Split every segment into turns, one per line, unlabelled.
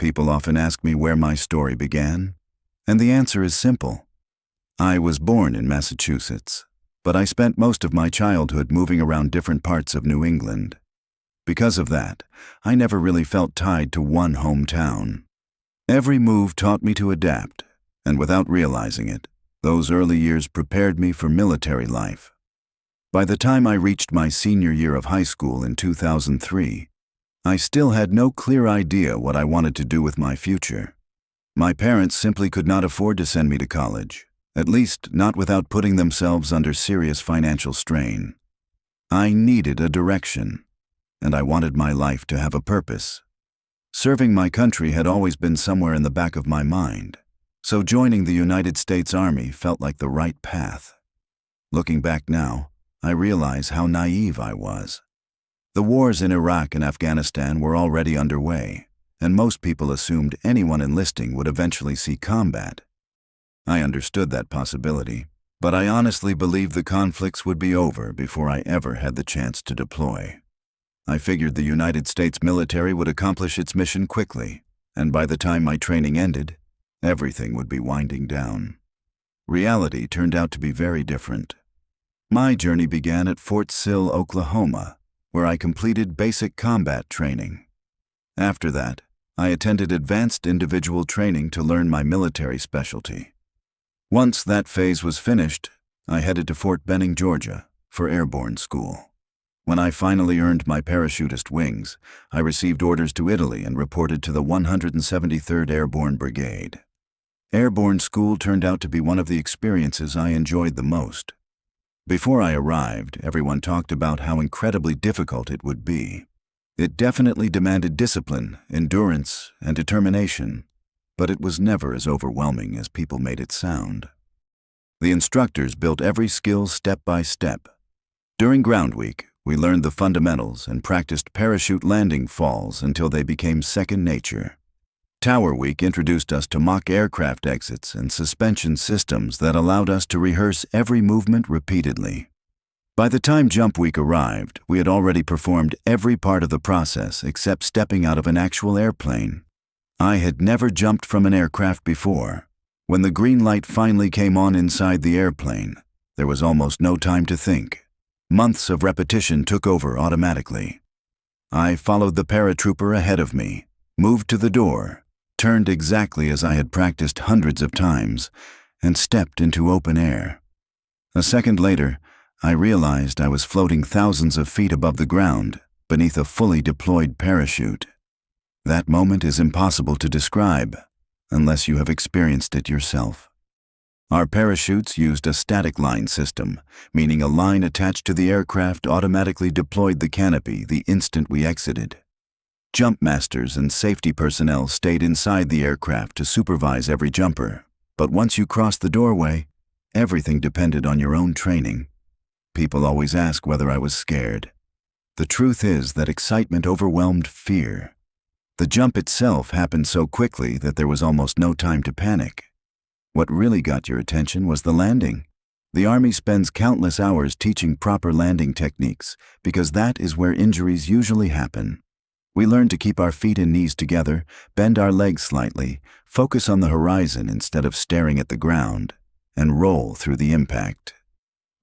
People often ask me where my story began, and the answer is simple. I was born in Massachusetts, but I spent most of my childhood moving around different parts of New England. Because of that, I never really felt tied to one hometown. Every move taught me to adapt, and without realizing it, those early years prepared me for military life. By the time I reached my senior year of high school in 2003, I still had no clear idea what I wanted to do with my future. My parents simply could not afford to send me to college, at least not without putting themselves under serious financial strain. I needed a direction, and I wanted my life to have a purpose. Serving my country had always been somewhere in the back of my mind, so joining the United States Army felt like the right path. Looking back now, I realize how naive I was. The wars in Iraq and Afghanistan were already underway, and most people assumed anyone enlisting would eventually see combat. I understood that possibility, but I honestly believed the conflicts would be over before I ever had the chance to deploy. I figured the United States military would accomplish its mission quickly, and by the time my training ended, everything would be winding down. Reality turned out to be very different. My journey began at Fort Sill, Oklahoma, where I completed basic combat training. After that, I attended advanced individual training to learn my military specialty. Once that phase was finished, I headed to Fort Benning, Georgia, for Airborne school. When I finally earned my parachutist wings, I received orders to Italy and reported to the 173rd Airborne Brigade. Airborne school turned out to be one of the experiences I enjoyed the most. Before I arrived, everyone talked about how incredibly difficult it would be. It definitely demanded discipline, endurance, and determination, but it was never as overwhelming as people made it sound. The instructors built every skill step by step. During ground week, we learned the fundamentals and practiced parachute landing falls until they became second nature. Tower Week introduced us to mock aircraft exits and suspension systems that allowed us to rehearse every movement repeatedly. By the time Jump Week arrived, we had already performed every part of the process except stepping out of an actual airplane. I had never jumped from an aircraft before. When the green light finally came on inside the airplane, there was almost no time to think. Months of repetition took over automatically. I followed the paratrooper ahead of me, moved to the door, turned exactly as I had practiced hundreds of times, and stepped into open air. A second later, I realized I was floating thousands of feet above the ground, beneath a fully deployed parachute. That moment is impossible to describe, unless you have experienced it yourself. Our parachutes used a static line system, meaning a line attached to the aircraft automatically deployed the canopy the instant we exited. Jump masters and safety personnel stayed inside the aircraft to supervise every jumper, but once you crossed the doorway, everything depended on your own training. People always ask whether I was scared. The truth is that excitement overwhelmed fear. The jump itself happened so quickly that there was almost no time to panic. What really got your attention was the landing. The Army spends countless hours teaching proper landing techniques because that is where injuries usually happen. We learn to keep our feet and knees together, bend our legs slightly, focus on the horizon instead of staring at the ground, and roll through the impact.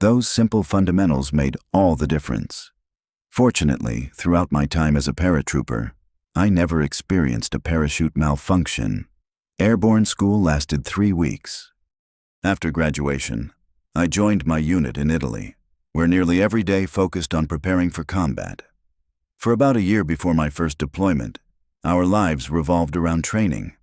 Those simple fundamentals made all the difference. Fortunately, throughout my time as a paratrooper, I never experienced a parachute malfunction. Airborne school lasted 3 weeks. After graduation, I joined my unit in Italy, where nearly every day focused on preparing for combat. For about a year before my first deployment, our lives revolved around training.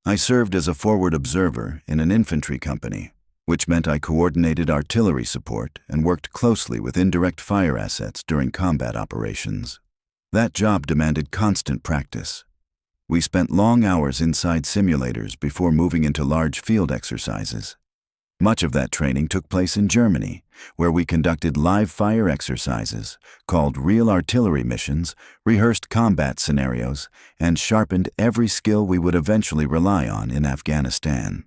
I served as a forward observer in an infantry company, which meant I coordinated artillery support and worked closely with indirect fire assets during combat operations. That job demanded constant practice. We spent long hours inside simulators before moving into large field exercises. Much of that training took place in Germany, where we conducted live fire exercises, called real artillery missions, rehearsed combat scenarios, and sharpened every skill we would eventually rely on in Afghanistan.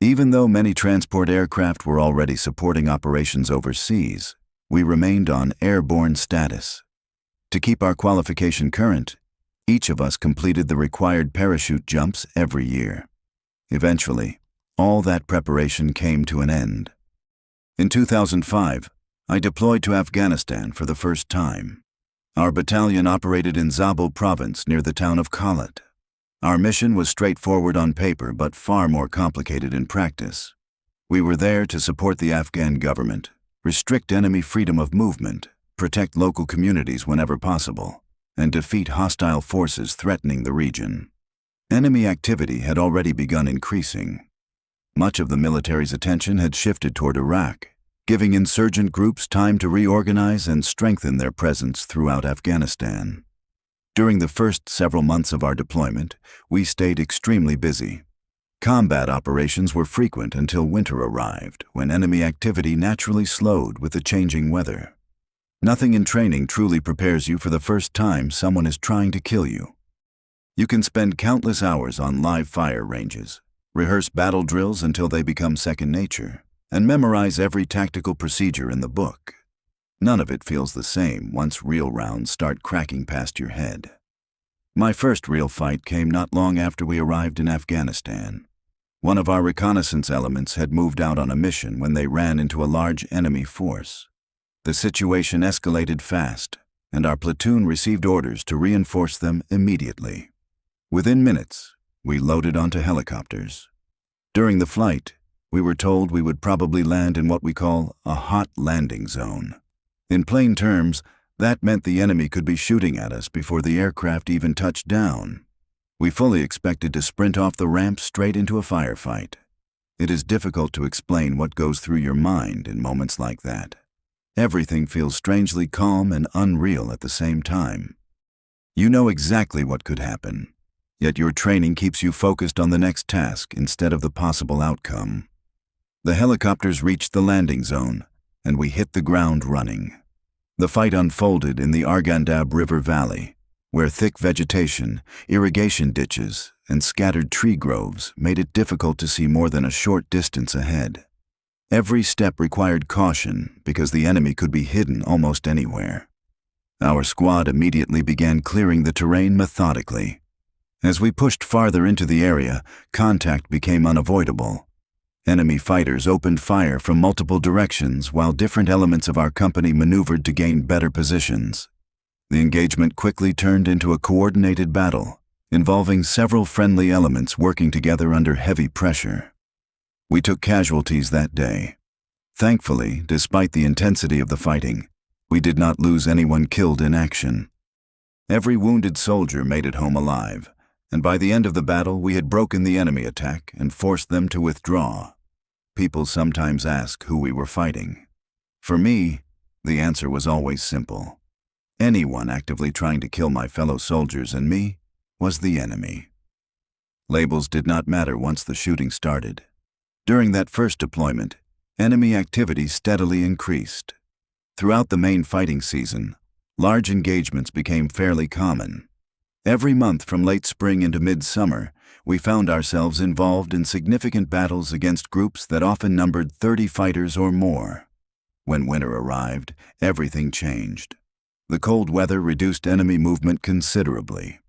Even though many transport aircraft were already supporting operations overseas, we remained on airborne status. To keep our qualification current, Each of us completed the required parachute jumps every year. Eventually, all that preparation came to an end. In 2005, I deployed to Afghanistan for the first time. Our battalion operated in Zabul province near the town of Khalat. Our mission was straightforward on paper but far more complicated in practice. We were there to support the Afghan government, restrict enemy freedom of movement, protect local communities whenever possible, and defeat hostile forces threatening the region. Enemy activity had already begun increasing. Much of the military's attention had shifted toward Iraq, giving insurgent groups time to reorganize and strengthen their presence throughout Afghanistan. During the first several months of our deployment, we stayed extremely busy. Combat operations were frequent until winter arrived, when enemy activity naturally slowed with the changing weather. Nothing in training truly prepares you for the first time someone is trying to kill you. You can spend countless hours on live fire ranges, rehearse battle drills until they become second nature, and memorize every tactical procedure in the book. None of it feels the same once real rounds start cracking past your head. My first real fight came not long after we arrived in Afghanistan. One of our reconnaissance elements had moved out on a mission when they ran into a large enemy force. The situation escalated fast, and our platoon received orders to reinforce them immediately. Within minutes, we loaded onto helicopters. During the flight, we were told we would probably land in what we call a hot landing zone. In plain terms, that meant the enemy could be shooting at us before the aircraft even touched down. We fully expected to sprint off the ramp straight into a firefight. It is difficult to explain what goes through your mind in moments like that. Everything feels strangely calm and unreal at the same time. You know exactly what could happen, yet your training keeps you focused on the next task instead of the possible outcome. The helicopters reached the landing zone, and we hit the ground running. The fight unfolded in the Arghandab River Valley, where thick vegetation, irrigation ditches, and scattered tree groves made it difficult to see more than a short distance ahead. Every step required caution because the enemy could be hidden almost anywhere. Our squad immediately began clearing the terrain methodically. As we pushed farther into the area, contact became unavoidable. Enemy fighters opened fire from multiple directions while different elements of our company maneuvered to gain better positions. The engagement quickly turned into a coordinated battle, involving several friendly elements working together under heavy pressure. We took casualties that day. Thankfully, despite the intensity of the fighting, we did not lose anyone killed in action. Every wounded soldier made it home alive, and by the end of the battle we had broken the enemy attack and forced them to withdraw. People sometimes ask who we were fighting. For me, the answer was always simple. Anyone actively trying to kill my fellow soldiers and me was the enemy. Labels did not matter once the shooting started. During that first deployment, enemy activity steadily increased. Throughout the main fighting season, large engagements became fairly common. Every month from late spring into mid-summer, we found ourselves involved in significant battles against groups that often numbered 30 fighters or more. When winter arrived, everything changed. The cold weather reduced enemy movement considerably.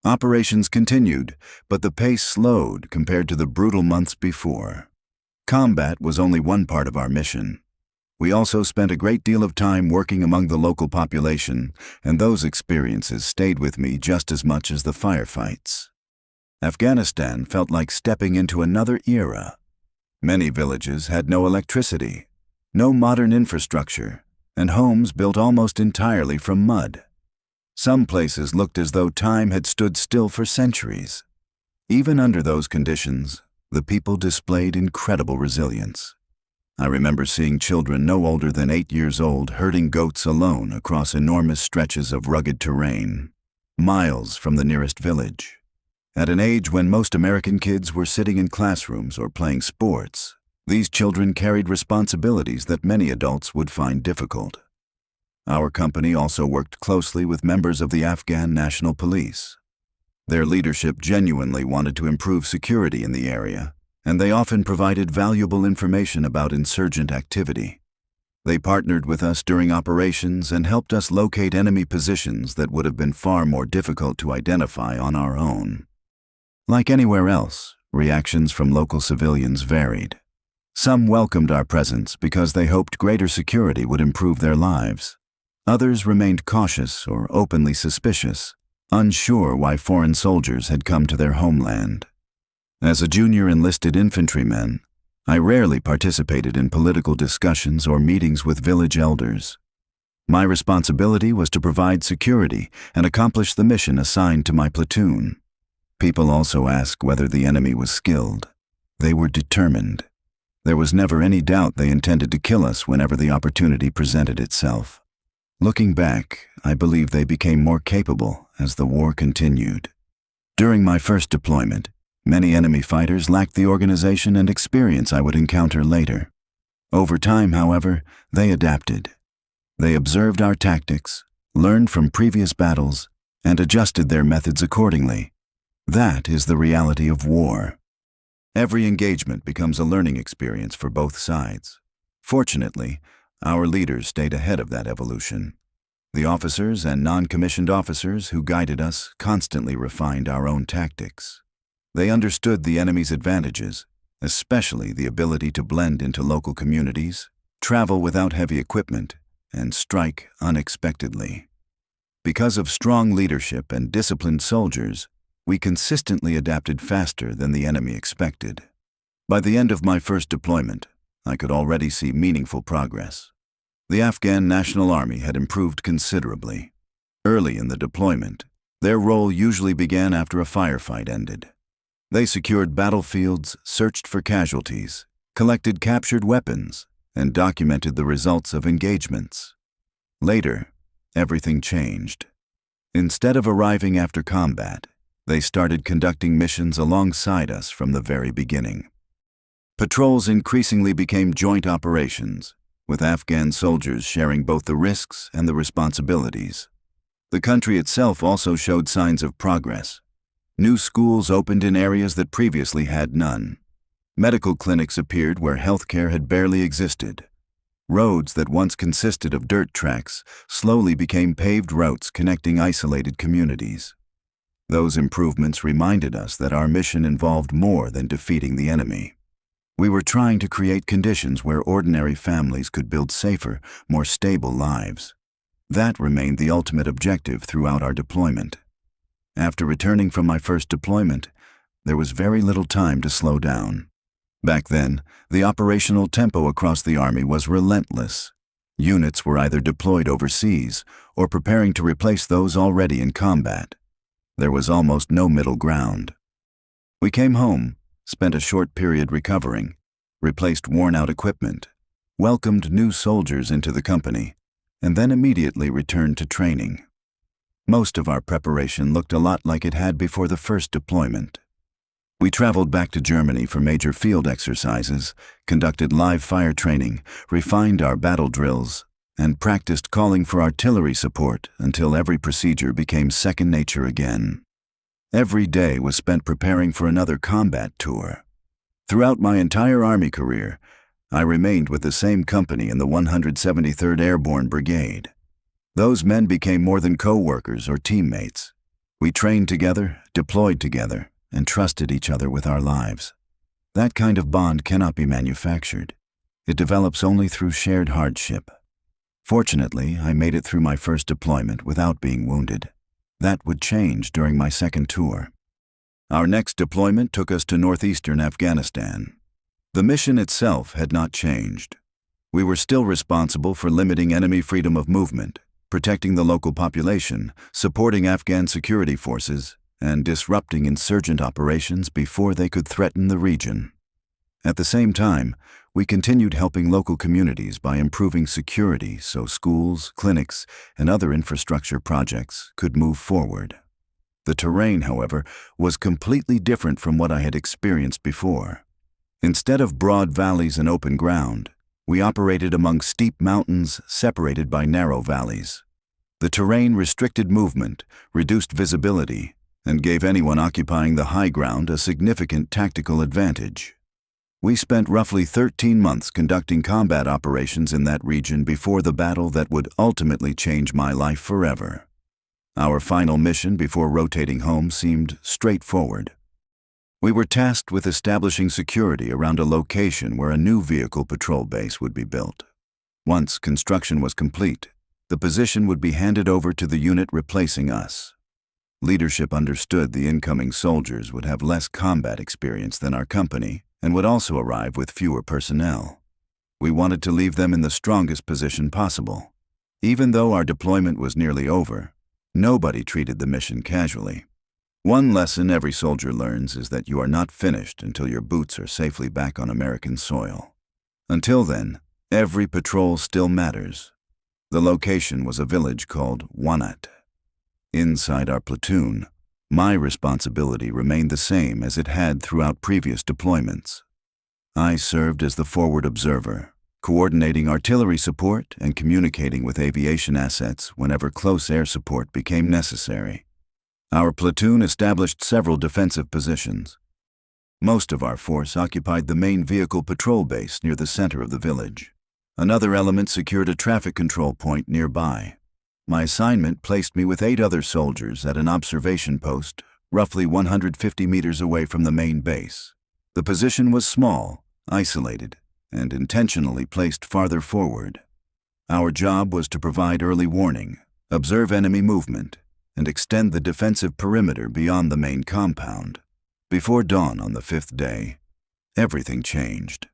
Operations continued, but the pace slowed compared to the brutal months before. Combat was only one part of our mission. We also spent a great deal of time working among the local population, and those experiences stayed with me just as much as the firefights. Afghanistan felt like stepping into another era. Many villages had no electricity, no modern infrastructure, and homes built almost entirely from mud. Some places looked as though time had stood still for centuries. Even under those conditions, the people displayed incredible resilience. I remember seeing children no older than 8 years old herding goats alone across enormous stretches of rugged terrain, miles from the nearest village. At an age when most American kids were sitting in classrooms or playing sports, these children carried responsibilities that many adults would find difficult. Our company also worked closely with members of the Afghan National Police. Their leadership genuinely wanted to improve security in the area, and they often provided valuable information about insurgent activity. They partnered with us during operations and helped us locate enemy positions that would have been far more difficult to identify on our own. Like anywhere else, reactions from local civilians varied. Some welcomed our presence because they hoped greater security would improve their lives. Others remained cautious or openly suspicious, unsure why foreign soldiers had come to their homeland. As a junior enlisted infantryman, I rarely participated in political discussions or meetings with village elders. My responsibility was to provide security and accomplish the mission assigned to my platoon. People also asked whether the enemy was skilled. They were determined. There was never any doubt they intended to kill us whenever the opportunity presented itself. Looking back, I believe they became more capable as the war continued. During my first deployment, many enemy fighters lacked the organization and experience I would encounter later. Over time, however, they adapted. They observed our tactics, learned from previous battles, and adjusted their methods accordingly. That is the reality of war. Every engagement becomes a learning experience for both sides. Fortunately, our leaders stayed ahead of that evolution. The officers and non-commissioned officers who guided us constantly refined our own tactics. They understood the enemy's advantages, especially the ability to blend into local communities, travel without heavy equipment, and strike unexpectedly. Because of strong leadership and disciplined soldiers, we consistently adapted faster than the enemy expected. By the end of my first deployment, I could already see meaningful progress. The Afghan National Army had improved considerably. Early in the deployment, their role usually began after a firefight ended. They secured battlefields, searched for casualties, collected captured weapons, and documented the results of engagements. Later, everything changed. Instead of arriving after combat, they started conducting missions alongside us from the very beginning. Patrols increasingly became joint operations, with Afghan soldiers sharing both the risks and the responsibilities. The country itself also showed signs of progress. New schools opened in areas that previously had none. Medical clinics appeared where healthcare had barely existed. Roads that once consisted of dirt tracks slowly became paved routes connecting isolated communities. Those improvements reminded us that our mission involved more than defeating the enemy. We were trying to create conditions where ordinary families could build safer, more stable lives. That remained the ultimate objective throughout our deployment. After returning from my first deployment, there was very little time to slow down. Back then, the operational tempo across the Army was relentless. Units were either deployed overseas or preparing to replace those already in combat. There was almost no middle ground. We came home, spent a short period recovering, replaced worn-out equipment, welcomed new soldiers into the company, and then immediately returned to training. Most of our preparation looked a lot like it had before the first deployment. We traveled back to Germany for major field exercises, conducted live fire training, refined our battle drills, and practiced calling for artillery support until every procedure became second nature again. Every day was spent preparing for another combat tour. Throughout my entire Army career, I remained with the same company in the 173rd Airborne Brigade. Those men became more than co-workers or teammates. We trained together, deployed together, and trusted each other with our lives. That kind of bond cannot be manufactured. It develops only through shared hardship. Fortunately, I made it through my first deployment without being wounded. That would change during my second tour. Our next deployment took us to northeastern Afghanistan. The mission itself had not changed. We were still responsible for limiting enemy freedom of movement, protecting the local population, supporting Afghan security forces, and disrupting insurgent operations before they could threaten the region. At the same time, we continued helping local communities by improving security so schools, clinics, and other infrastructure projects could move forward. The terrain, however, was completely different from what I had experienced before. Instead of broad valleys and open ground, we operated among steep mountains separated by narrow valleys. The terrain restricted movement, reduced visibility, and gave anyone occupying the high ground a significant tactical advantage. We spent roughly 13 months conducting combat operations in that region before the battle that would ultimately change my life forever. Our final mission before rotating home seemed straightforward. We were tasked with establishing security around a location where a new vehicle patrol base would be built. Once construction was complete, the position would be handed over to the unit replacing us. Leadership understood the incoming soldiers would have less combat experience than our company and would also arrive with fewer personnel. We wanted to leave them in the strongest position possible. Even though our deployment was nearly over, nobody treated the mission casually. One lesson every soldier learns is that you are not finished until your boots are safely back on American soil. Until then, every patrol still matters. The location was a village called Wanat. Inside our platoon, my responsibility remained the same as it had throughout previous deployments. I served as the forward observer, coordinating artillery support and communicating with aviation assets whenever close air support became necessary. Our platoon established several defensive positions. Most of our force occupied the main vehicle patrol base near the center of the village. Another element secured a traffic control point nearby. My assignment placed me with 8 other soldiers at an observation post roughly 150 meters away from the main base. The position was small, isolated, and intentionally placed farther forward. Our job was to provide early warning, observe enemy movement, and extend the defensive perimeter beyond the main compound. Before dawn on the 5th day, everything changed.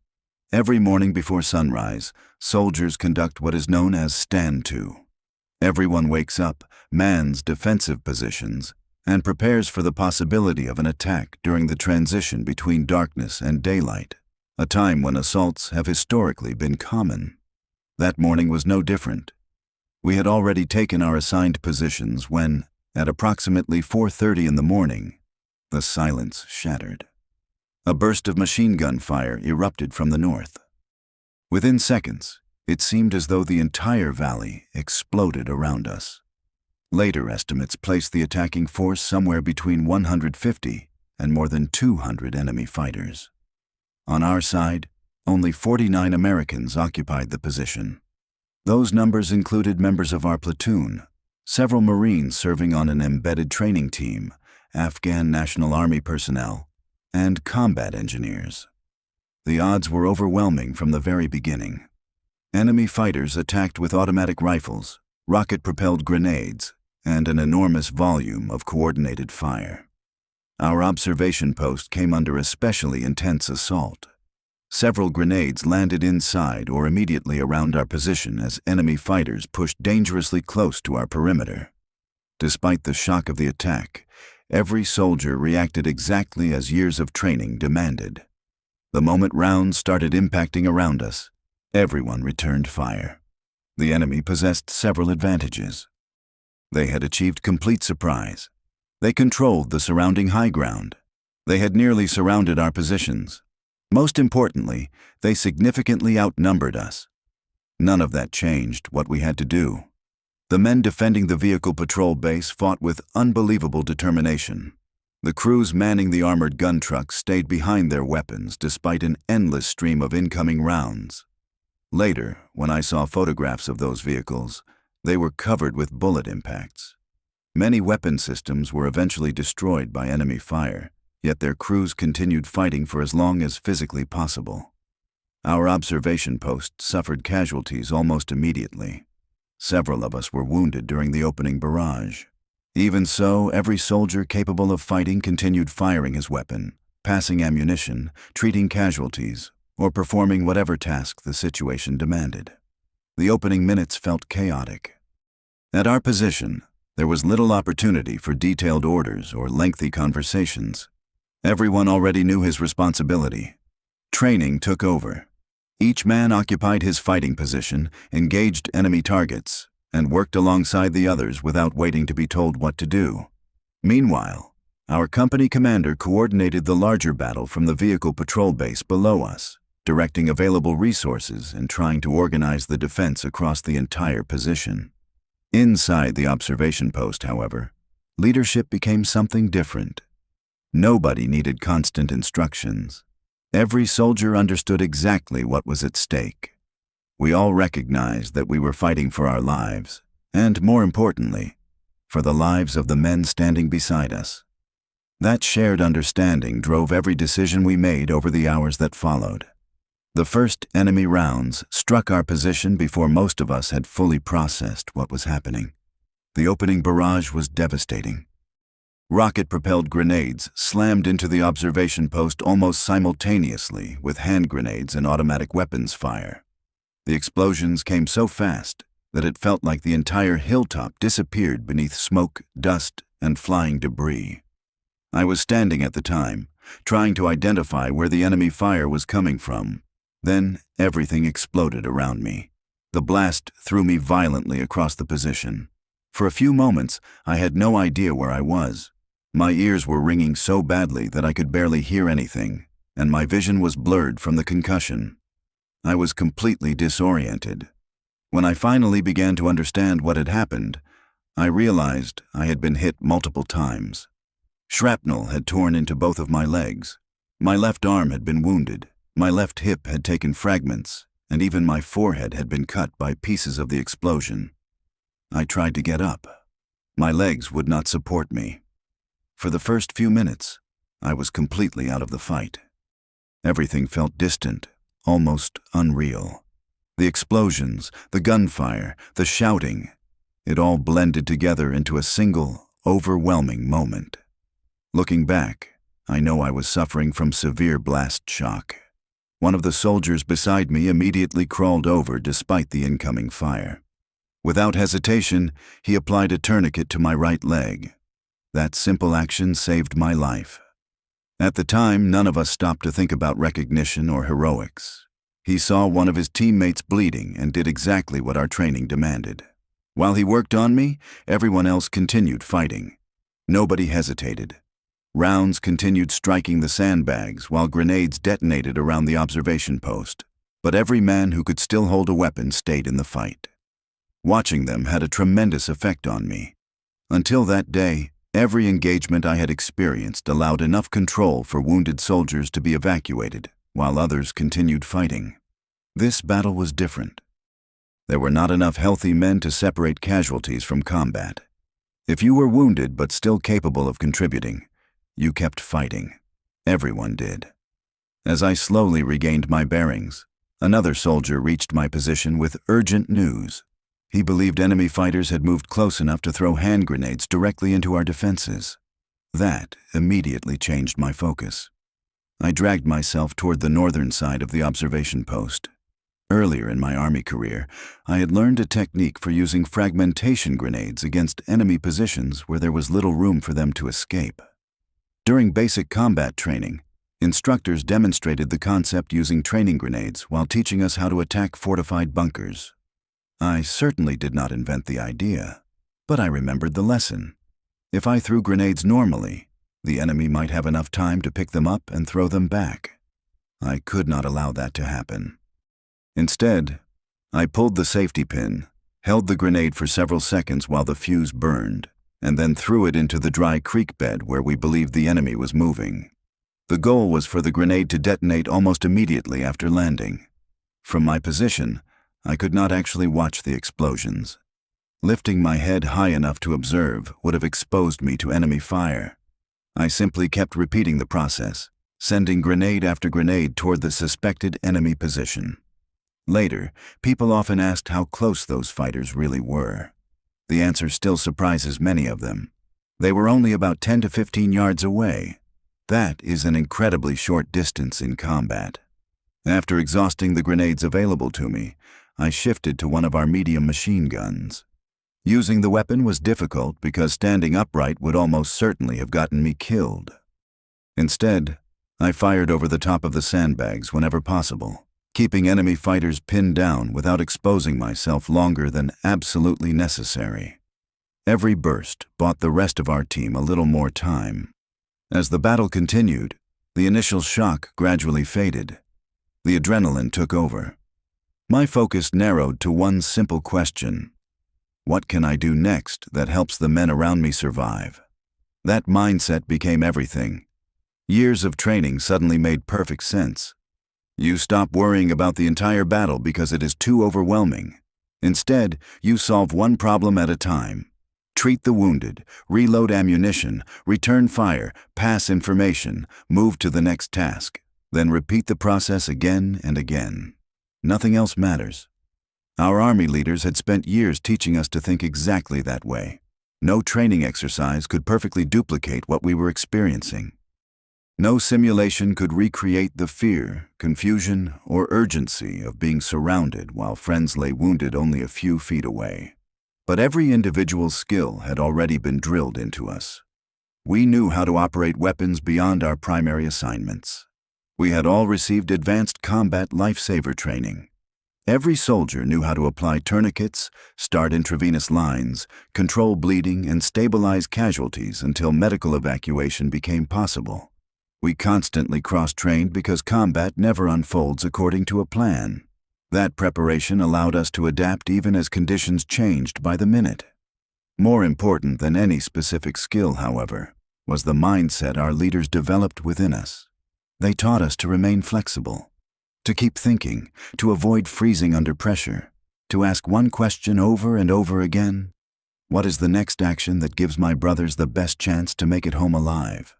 Every morning before sunrise, soldiers conduct what is known as stand-to. Everyone wakes up, mans defensive positions, and prepares for the possibility of an attack during the transition between darkness and daylight, a time when assaults have historically been common. That morning was no different. We had already taken our assigned positions when, at approximately 4:30 in the morning, the silence shattered. A burst of machine gun fire erupted from the north. Within seconds, it seemed as though the entire valley exploded around us. Later estimates placed the attacking force somewhere between 150 and more than 200 enemy fighters. On our side, only 49 Americans occupied the position. Those numbers included members of our platoon, several Marines serving on an embedded training team, Afghan National Army personnel, and combat engineers. The odds were overwhelming from the very beginning. Enemy fighters attacked with automatic rifles, rocket-propelled grenades, and an enormous volume of coordinated fire. Our observation post came under especially intense assault. Several grenades landed inside or immediately around our position as enemy fighters pushed dangerously close to our perimeter. Despite the shock of the attack, every soldier reacted exactly as years of training demanded. The moment rounds started impacting around us, everyone returned fire. The enemy possessed several advantages. They had achieved complete surprise. They controlled the surrounding high ground. They had nearly surrounded our positions. Most importantly, they significantly outnumbered us. None of that changed what we had to do. The men defending the vehicle patrol base fought with unbelievable determination. The crews manning the armored gun trucks stayed behind their weapons despite an endless stream of incoming rounds. Later, when I saw photographs of those vehicles, they were covered with bullet impacts. Many weapon systems were eventually destroyed by enemy fire, yet their crews continued fighting for as long as physically possible. Our observation post suffered casualties almost immediately. Several of us were wounded during the opening barrage. Even so, every soldier capable of fighting continued firing his weapon, passing ammunition, treating casualties, or performing whatever task the situation demanded. The opening minutes felt chaotic. At our position, there was little opportunity for detailed orders or lengthy conversations. Everyone already knew his responsibility. Training took over. Each man occupied his fighting position, engaged enemy targets, and worked alongside the others without waiting to be told what to do. Meanwhile, our company commander coordinated the larger battle from the vehicle patrol base below us, directing available resources and trying to organize the defense across the entire position. Inside the observation post, however, leadership became something different. Nobody needed constant instructions. Every soldier understood exactly what was at stake. We all recognized that we were fighting for our lives, and more importantly, for the lives of the men standing beside us. That shared understanding drove every decision we made over the hours that followed. The first enemy rounds struck our position before most of us had fully processed what was happening. The opening barrage was devastating. Rocket-propelled grenades slammed into the observation post almost simultaneously with hand grenades and automatic weapons fire. The explosions came so fast that it felt like the entire hilltop disappeared beneath smoke, dust, and flying debris. I was standing at the time, trying to identify where the enemy fire was coming from. Then everything exploded around me. The blast threw me violently across the position. For a few moments, I had no idea where I was. My ears were ringing so badly that I could barely hear anything, and my vision was blurred from the concussion. I was completely disoriented. When I finally began to understand what had happened, I realized I had been hit multiple times. Shrapnel had torn into both of my legs. My left arm had been wounded. My left hip had taken fragments, and even my forehead had been cut by pieces of the explosion. I tried to get up. My legs would not support me. For the first few minutes, I was completely out of the fight. Everything felt distant, almost unreal. The explosions, the gunfire, the shouting, it all blended together into a single, overwhelming moment. Looking back, I know I was suffering from severe blast shock. One of the soldiers beside me immediately crawled over despite the incoming fire. Without hesitation, he applied a tourniquet to my right leg. That simple action saved my life. At the time, none of us stopped to think about recognition or heroics. He saw one of his teammates bleeding and did exactly what our training demanded. While he worked on me, everyone else continued fighting. Nobody hesitated. Rounds continued striking the sandbags while grenades detonated around the observation post, but every man who could still hold a weapon stayed in the fight. Watching them had a tremendous effect on me. Until that day, every engagement I had experienced allowed enough control for wounded soldiers to be evacuated, while others continued fighting. This battle was different. There were not enough healthy men to separate casualties from combat. If you were wounded but still capable of contributing, you kept fighting. Everyone did. As I slowly regained my bearings, another soldier reached my position with urgent news. He believed enemy fighters had moved close enough to throw hand grenades directly into our defenses. That immediately changed my focus. I dragged myself toward the northern side of the observation post. Earlier in my Army career, I had learned a technique for using fragmentation grenades against enemy positions where there was little room for them to escape. During basic combat training, instructors demonstrated the concept using training grenades while teaching us how to attack fortified bunkers. I certainly did not invent the idea, but I remembered the lesson. If I threw grenades normally, the enemy might have enough time to pick them up and throw them back. I could not allow that to happen. Instead, I pulled the safety pin, held the grenade for several seconds while the fuse burned, and then threw it into the dry creek bed where we believed the enemy was moving. The goal was for the grenade to detonate almost immediately after landing. From my position, I could not actually watch the explosions. Lifting my head high enough to observe would have exposed me to enemy fire. I simply kept repeating the process, sending grenade after grenade toward the suspected enemy position. Later, people often asked how close those fighters really were. The answer still surprises many of them. They were only about 10 to 15 yards away. That is an incredibly short distance in combat. After exhausting the grenades available to me, I shifted to one of our medium machine guns. Using the weapon was difficult because standing upright would almost certainly have gotten me killed. Instead, I fired over the top of the sandbags whenever possible, keeping enemy fighters pinned down without exposing myself longer than absolutely necessary. Every burst bought the rest of our team a little more time. As the battle continued, the initial shock gradually faded. The adrenaline took over. My focus narrowed to one simple question: what can I do next that helps the men around me survive? That mindset became everything. Years of training suddenly made perfect sense. You stop worrying about the entire battle because it is too overwhelming. Instead, you solve one problem at a time. Treat the wounded, reload ammunition, return fire, pass information, move to the next task. Then repeat the process again and again. Nothing else matters. Our army leaders had spent years teaching us to think exactly that way. No training exercise could perfectly duplicate what we were experiencing. No simulation could recreate the fear, confusion, or urgency of being surrounded while friends lay wounded only a few feet away. But every individual skill had already been drilled into us. We knew how to operate weapons beyond our primary assignments. We had all received advanced combat lifesaver training. Every soldier knew how to apply tourniquets, start intravenous lines, control bleeding, and stabilize casualties until medical evacuation became possible. We constantly cross-trained because combat never unfolds according to a plan. That preparation allowed us to adapt even as conditions changed by the minute. More important than any specific skill, however, was the mindset our leaders developed within us. They taught us to remain flexible, to keep thinking, to avoid freezing under pressure, to ask one question over and over again. What is the next action that gives my brothers the best chance to make it home alive?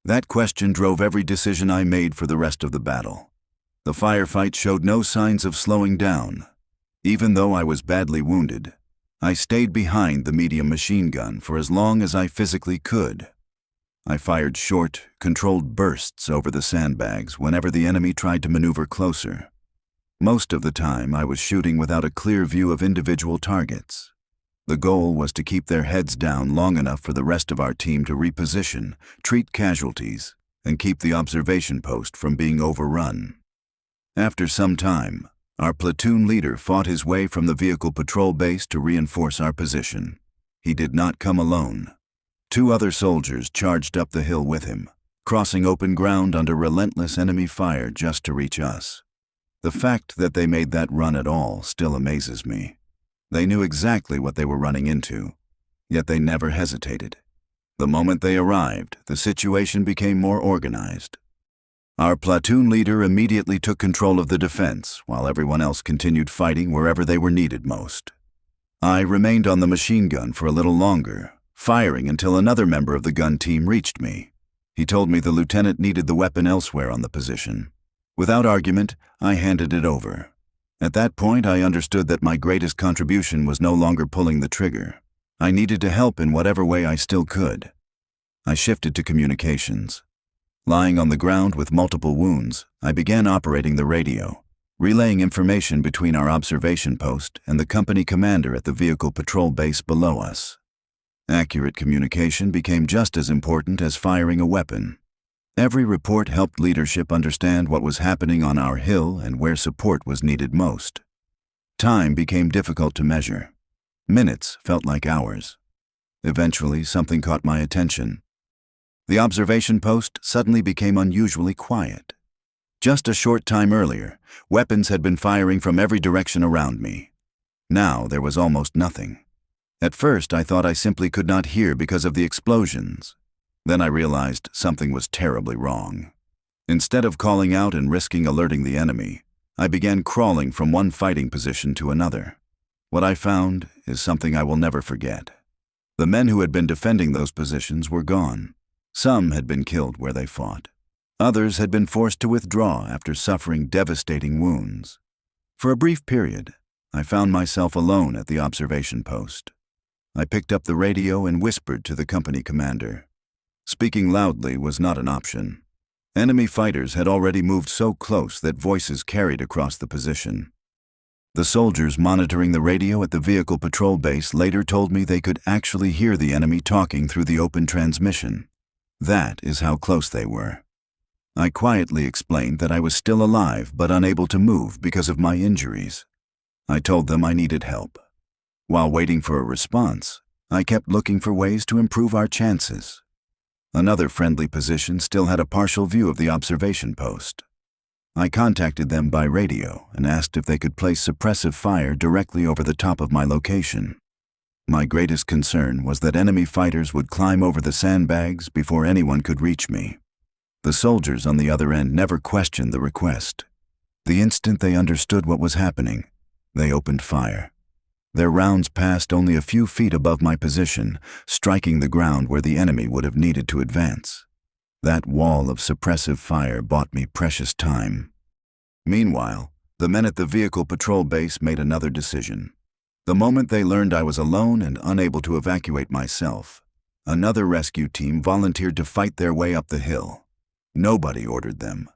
That question drove every decision I made for the rest of the battle. The firefight showed no signs of slowing down. Even though I was badly wounded, I stayed behind the medium machine gun for as long as I physically could. I fired short, controlled bursts over the sandbags whenever the enemy tried to maneuver closer. Most of the time, I was shooting without a clear view of individual targets. The goal was to keep their heads down long enough for the rest of our team to reposition, treat casualties, and keep the observation post from being overrun. After some time, our platoon leader fought his way from the vehicle patrol base to reinforce our position. He did not come alone. 2 other soldiers charged up the hill with him, crossing open ground under relentless enemy fire just to reach us. The fact that they made that run at all still amazes me. They knew exactly what they were running into, yet they never hesitated. The moment they arrived, the situation became more organized. Our platoon leader immediately took control of the defense, while everyone else continued fighting wherever they were needed most. I remained on the machine gun for a little longer, firing until another member of the gun team reached me. He told me the lieutenant needed the weapon elsewhere on the position. Without argument, I handed it over. At that point, I understood that my greatest contribution was no longer pulling the trigger. I needed to help in whatever way I still could. I shifted to communications. Lying on the ground with multiple wounds, I began operating the radio, relaying information between our observation post and the company commander at the vehicle patrol base below us. Accurate communication became just as important as firing a weapon. Every report helped leadership understand what was happening on our hill and where support was needed most. Time became difficult to measure. Minutes felt like hours. Eventually, something caught my attention. The observation post suddenly became unusually quiet. Just a short time earlier, weapons had been firing from every direction around me. Now there was almost nothing. At first, I thought I simply could not hear because of the explosions. Then I realized something was terribly wrong. Instead of calling out and risking alerting the enemy, I began crawling from one fighting position to another. What I found is something I will never forget. The men who had been defending those positions were gone. Some had been killed where they fought. Others had been forced to withdraw after suffering devastating wounds. For a brief period, I found myself alone at the observation post. I picked up the radio and whispered to the company commander. Speaking loudly was not an option. Enemy fighters had already moved so close that voices carried across the position. The soldiers monitoring the radio at the vehicle patrol base later told me they could actually hear the enemy talking through the open transmission. That is how close they were. I quietly explained that I was still alive but unable to move because of my injuries. I told them I needed help. While waiting for a response, I kept looking for ways to improve our chances. Another friendly position still had a partial view of the observation post. I contacted them by radio and asked if they could place suppressive fire directly over the top of my location. My greatest concern was that enemy fighters would climb over the sandbags before anyone could reach me. The soldiers on the other end never questioned the request. The instant they understood what was happening, they opened fire. Their rounds passed only a few feet above my position, striking the ground where the enemy would have needed to advance. That wall of suppressive fire bought me precious time. Meanwhile, the men at the vehicle patrol base made another decision. The moment they learned I was alone and unable to evacuate myself, another rescue team volunteered to fight their way up the hill. Nobody ordered them.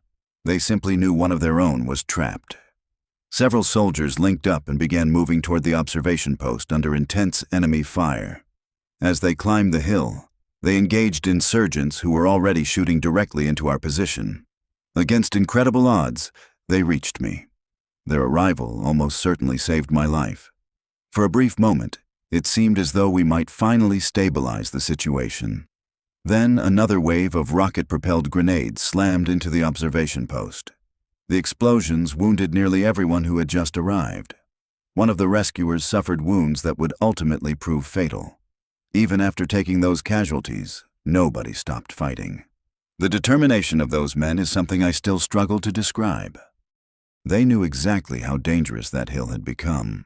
They simply knew one of their own was trapped. Several soldiers linked up and began moving toward the observation post under intense enemy fire. As they climbed the hill, they engaged insurgents who were already shooting directly into our position. Against incredible odds, they reached me. Their arrival almost certainly saved my life. For a brief moment, it seemed as though we might finally stabilize the situation. Then another wave of rocket-propelled grenades slammed into the observation post. The explosions wounded nearly everyone who had just arrived. One of the rescuers suffered wounds that would ultimately prove fatal. Even after taking those casualties, nobody stopped fighting. The determination of those men is something I still struggle to describe. They knew exactly how dangerous that hill had become.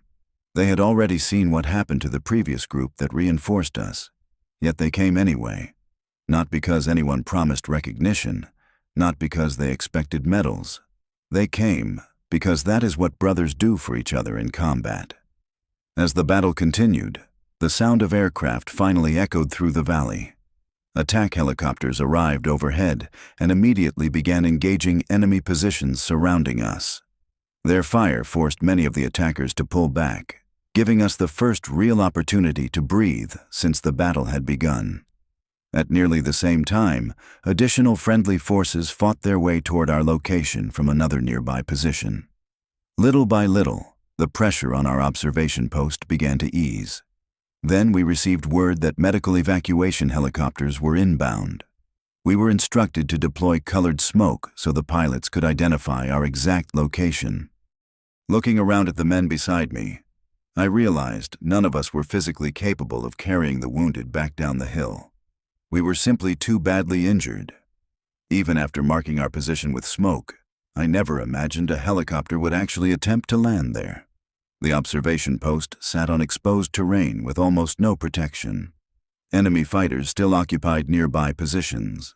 They had already seen what happened to the previous group that reinforced us, yet they came anyway. Not because anyone promised recognition, not because they expected medals. They came because that is what brothers do for each other in combat. As the battle continued, the sound of aircraft finally echoed through the valley. Attack helicopters arrived overhead and immediately began engaging enemy positions surrounding us. Their fire forced many of the attackers to pull back, giving us the first real opportunity to breathe since the battle had begun. At nearly the same time, additional friendly forces fought their way toward our location from another nearby position. Little by little, the pressure on our observation post began to ease. Then we received word that medical evacuation helicopters were inbound. We were instructed to deploy colored smoke so the pilots could identify our exact location. Looking around at the men beside me, I realized none of us were physically capable of carrying the wounded back down the hill. We were simply too badly injured. Even after marking our position with smoke, I never imagined a helicopter would actually attempt to land there. The observation post sat on exposed terrain with almost no protection. Enemy fighters still occupied nearby positions.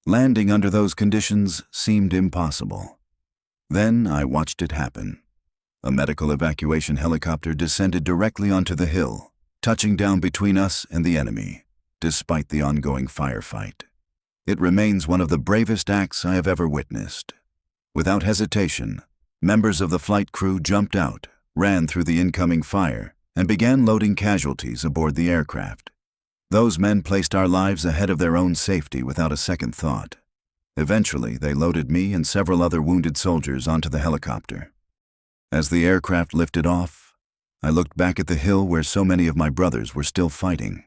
Landing under those conditions seemed impossible. Then I watched it happen. A medical evacuation helicopter descended directly onto the hill, touching down between us and the enemy. Despite the ongoing firefight, it remains one of the bravest acts I have ever witnessed. Without hesitation, members of the flight crew jumped out, ran through the incoming fire, and began loading casualties aboard the aircraft. Those men placed our lives ahead of their own safety without a second thought. Eventually, they loaded me and several other wounded soldiers onto the helicopter. As the aircraft lifted off, I looked back at the hill where so many of my brothers were still fighting.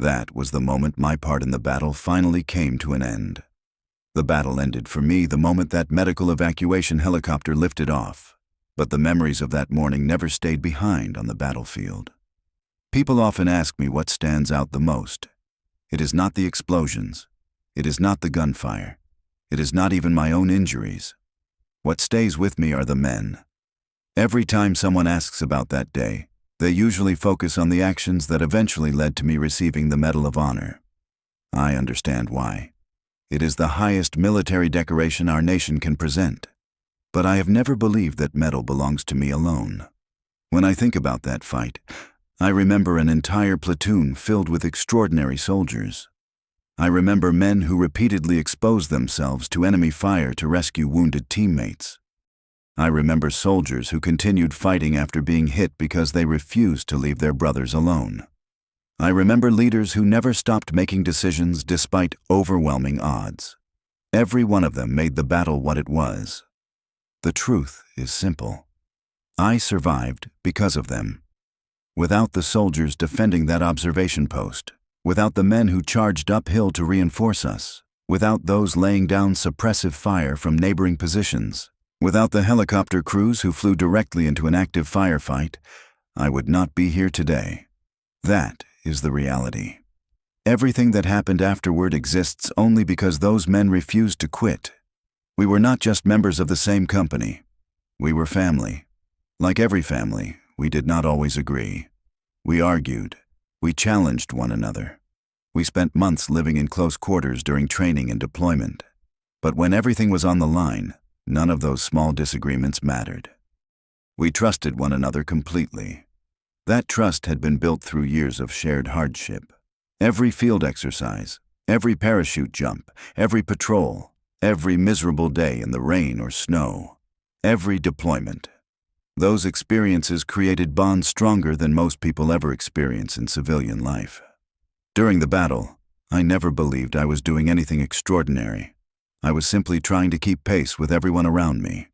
That was the moment my part in the battle finally came to an end. The battle ended for me the moment that medical evacuation helicopter lifted off, but the memories of that morning never stayed behind on the battlefield. People often ask me what stands out the most. It is not the explosions. It is not the gunfire. It is not even my own injuries. What stays with me are the men. Every time someone asks about that day, they usually focus on the actions that eventually led to me receiving the Medal of Honor. I understand why. It is the highest military decoration our nation can present. But I have never believed that medal belongs to me alone. When I think about that fight, I remember an entire platoon filled with extraordinary soldiers. I remember men who repeatedly exposed themselves to enemy fire to rescue wounded teammates. I remember soldiers who continued fighting after being hit because they refused to leave their brothers alone. I remember leaders who never stopped making decisions despite overwhelming odds. Every one of them made the battle what it was. The truth is simple. I survived because of them. Without the soldiers defending that observation post, without the men who charged uphill to reinforce us, without those laying down suppressive fire from neighboring positions, without the helicopter crews who flew directly into an active firefight, I would not be here today. That is the reality. Everything that happened afterward exists only because those men refused to quit. We were not just members of the same company. We were family. Like every family, we did not always agree. We argued. We challenged one another. We spent months living in close quarters during training and deployment. But when everything was on the line, none of those small disagreements mattered. We trusted one another completely. That trust had been built through years of shared hardship. Every field exercise, every parachute jump, every patrol, every miserable day in the rain or snow, every deployment. Those experiences created bonds stronger than most people ever experience in civilian life. During the battle, I never believed I was doing anything extraordinary. I was simply trying to keep pace with everyone around me.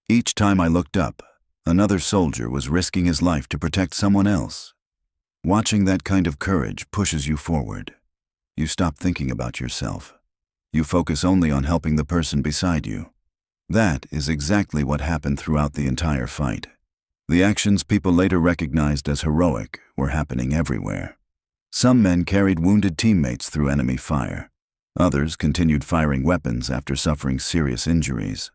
Each time I looked up, another soldier was risking his life to protect someone else. Watching that kind of courage pushes you forward. You stop thinking about yourself. You focus only on helping the person beside you. That is exactly what happened throughout the entire fight. The actions people later recognized as heroic were happening everywhere. Some men carried wounded teammates through enemy fire. Others continued firing weapons after suffering serious injuries.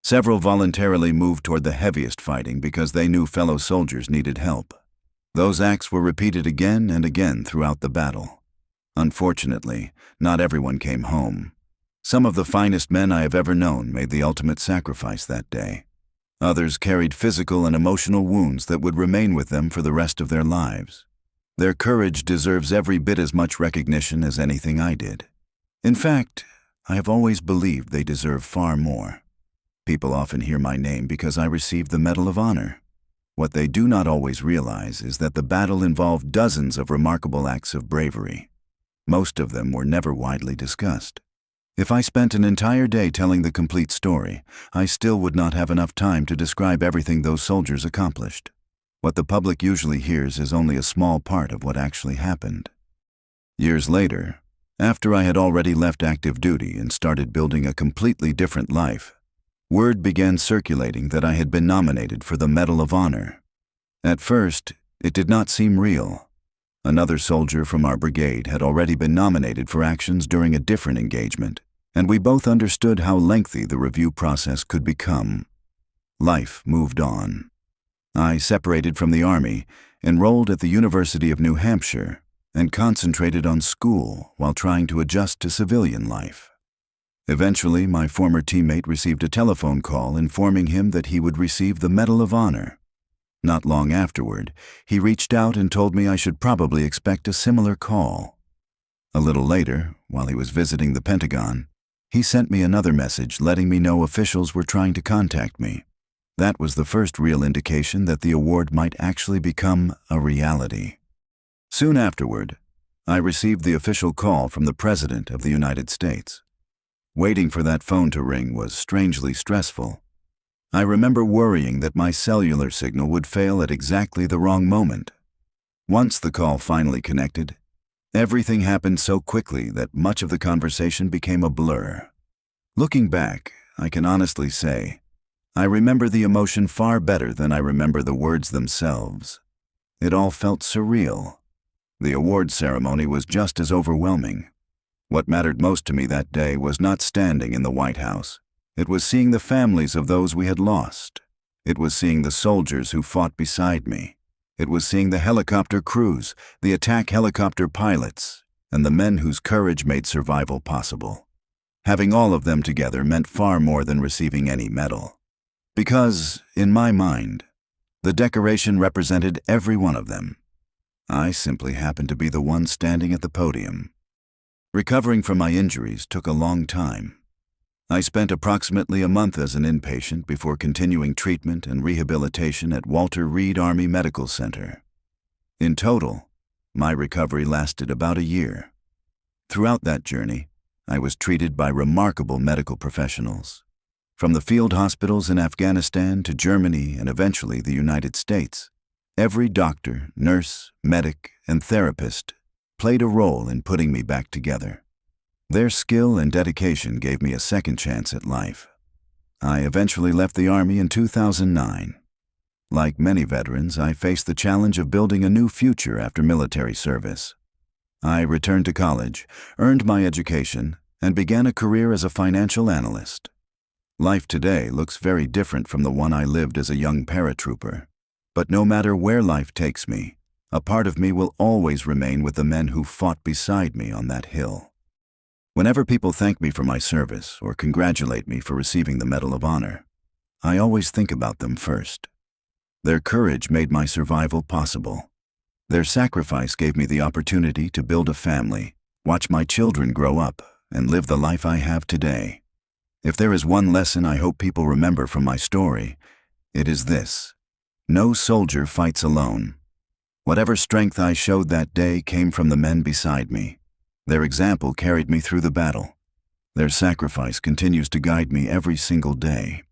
Several voluntarily moved toward the heaviest fighting because they knew fellow soldiers needed help. Those acts were repeated again and again throughout the battle. Unfortunately, not everyone came home. Some of the finest men I have ever known made the ultimate sacrifice that day. Others carried physical and emotional wounds that would remain with them for the rest of their lives. Their courage deserves every bit as much recognition as anything I did. In fact, I have always believed they deserve far more. People often hear my name because I received the Medal of Honor. What they do not always realize is that the battle involved dozens of remarkable acts of bravery. Most of them were never widely discussed. If I spent an entire day telling the complete story, I still would not have enough time to describe everything those soldiers accomplished. What the public usually hears is only a small part of what actually happened. Years later, after I had already left active duty and started building a completely different life, word began circulating that I had been nominated for the Medal of Honor. At first, it did not seem real. Another soldier from our brigade had already been nominated for actions during a different engagement, and we both understood how lengthy the review process could become. Life moved on. I separated from the Army, enrolled at the University of New Hampshire, and concentrated on school while trying to adjust to civilian life. Eventually, my former teammate received a telephone call informing him that he would receive the Medal of Honor. Not long afterward, he reached out and told me I should probably expect a similar call. A little later, while he was visiting the Pentagon, he sent me another message letting me know officials were trying to contact me. That was the first real indication that the award might actually become a reality. Soon afterward, I received the official call from the President of the United States. Waiting for that phone to ring was strangely stressful. I remember worrying that my cellular signal would fail at exactly the wrong moment. Once the call finally connected, everything happened so quickly that much of the conversation became a blur. Looking back, I can honestly say, I remember the emotion far better than I remember the words themselves. It all felt surreal. The award ceremony was just as overwhelming. What mattered most to me that day was not standing in the White House. It was seeing the families of those we had lost. It was seeing the soldiers who fought beside me. It was seeing the helicopter crews, the attack helicopter pilots, and the men whose courage made survival possible. Having all of them together meant far more than receiving any medal. Because, in my mind, the decoration represented every one of them. I simply happened to be the one standing at the podium. Recovering from my injuries took a long time. I spent approximately a month as an inpatient before continuing treatment and rehabilitation at Walter Reed Army Medical Center. In total, my recovery lasted about a year. Throughout that journey, I was treated by remarkable medical professionals. From the field hospitals in Afghanistan to Germany and eventually the United States, every doctor, nurse, medic, and therapist played a role in putting me back together. Their skill and dedication gave me a second chance at life. I eventually left the Army in 2009. Like many veterans, I faced the challenge of building a new future after military service. I returned to college, earned my education, and began a career as a financial analyst. Life today looks very different from the one I lived as a young paratrooper. But no matter where life takes me, a part of me will always remain with the men who fought beside me on that hill. Whenever people thank me for my service or congratulate me for receiving the Medal of Honor, I always think about them first. Their courage made my survival possible. Their sacrifice gave me the opportunity to build a family, watch my children grow up, and live the life I have today. If there is one lesson I hope people remember from my story, it is this: no soldier fights alone. Whatever strength I showed that day came from the men beside me. Their example carried me through the battle. Their sacrifice continues to guide me every single day.